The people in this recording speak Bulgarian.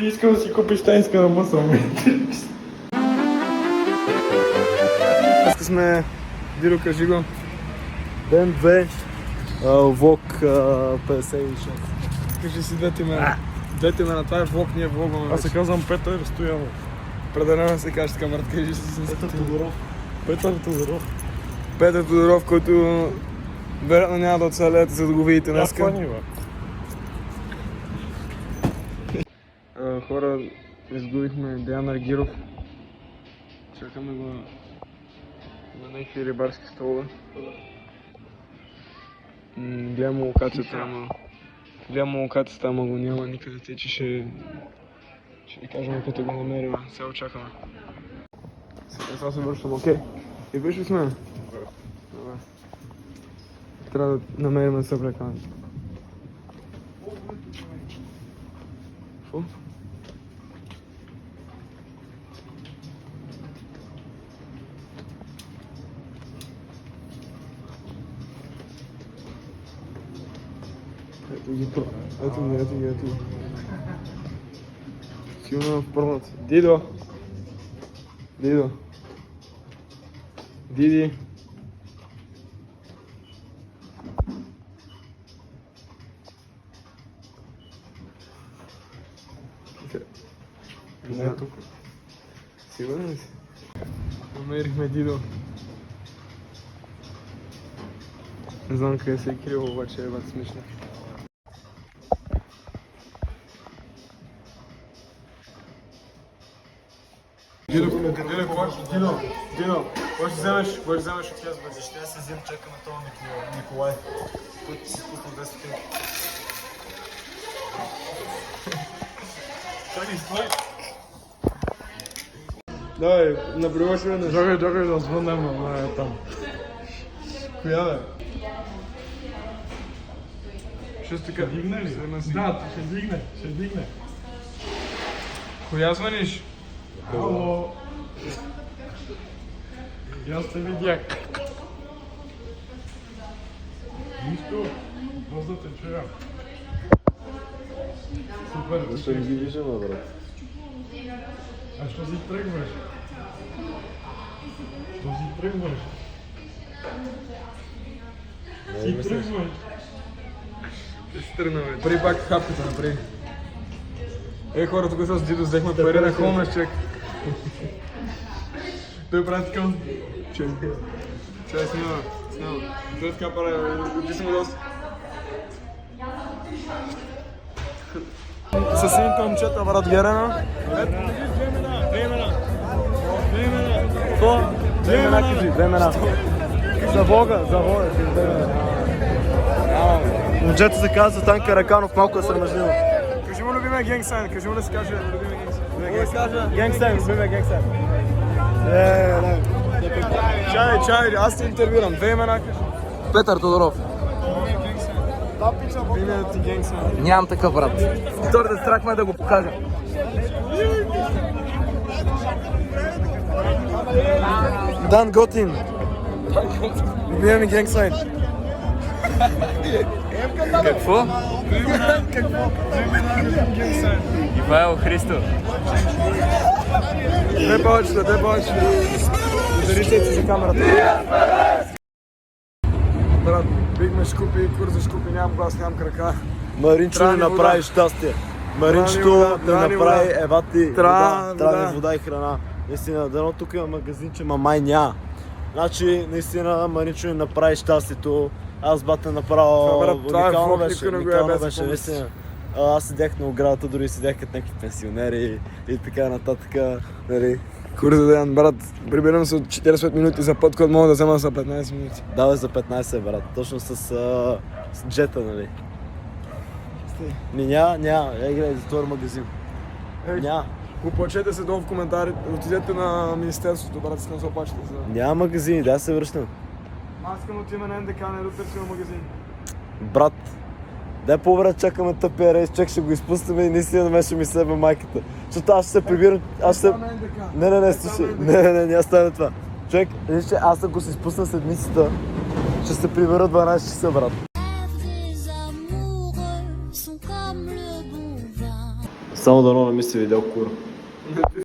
Искам да си купиш тенска на мъсъл. Днес сме, Диро, кажи го. Ден 2, влог 56. Кажи си двете имена. Двете имена, това е влог, ние влогваме. Аз се казвам Петър Стоянов. Определено се каже така, брат, кажи си. Петър Тодоров. Петър Тодоров. Петър Тодоров, който вероятно няма да оцелеете, за да го видите днеска. Хора, изгубихме Деян Аргиров. Чакаме го на някакви рибарски столове. Гледам локацията, ама го няма никъде, тъй че ще ви кажем като го намерим. Сега очакваме. Сега се вършвам, окей. И върши сме. Добре. Трябва да намерим да се облекаме. Фу? Ето ги. Силно в първата. Дидо! Диди! Не е тук. Сигурен ли си? Намерихме Дидо. Не знам къде се е крил, обаче е бат смешно. Дидо, може да вземеш от тях, бе, защо я се взем чака на това Николай, който си спусна 10 хиляди. Чакай, стой! Давай, набриваш ме на... Чакай да звънем, ама е там. Коя бе? Ще така... Дигне ли? Да, ще дигне. Коя звъниш? Ало. И аз те видях. Нищо, може да те чуя. Супер. Защо не ги виждаме, брат? А що си тръгваш? Ти тръгваш. Ще тръгнаме. При пак хапката напред. Хора, тук с Дидо взехме пари на Холмещек. Той прави така. Чай, снимам. Той така прави, ти си му доста. Със сините момчета, брат Герена. Две имена. За Бога. Момчето се казва Цветан Караканов, малко е срамежливо. Кажи му любимия генгсайн, кажи му да си каже любимия генгсайн. Генгсайн, любимия генгсайн. Чай, аз те интервюрам. Две имена кажи. Петър Тодоров. Любимият ти генгсайн. Нямам такъв, брат. Твърде страх ме да го покажа. Дан Готин. Любимия ми генгсайн. Какво? Ивайло Христо. Две повече. Ударите си за камерата. Брат, бигме шкупи, курзи шкупи, нямам глас, нямам крака. Маринчо ни направи щастие. Маринчето да направи евати вода и храна. Наистина, дано тук има магазинче, ма май няма. Значи, наистина, Маринчо ни направи щастието. Аз бата направо уникално беше, наистина. Аз седях на оградата, дори седях като някакви пенсионери и така нататък. Нали. Курза Деян, брат, прибирам се от 45 минути за път, който мога да взема за 15 минути. Давай за 15, брат, точно с джета, нали. Няма, гледай, за този магазин. Няма. Оплачете се долу в коментари, отидете на Министерството, брат, искам да се оплачете за... Няма магазини, да се връщам. Аз искам отиваме на НДК, не да търсим магазин. Брат, дай по-добре чакаме тъпия рейс, чак ще го изпуснем и наистина мен ще ми себе майката. Защото аз ще се прибирам, Не, слушай, не стане това. Човек, аз ако се изпусна седмицата, ще се прибера 12 часа, брат. Само дано не ми се видял кура.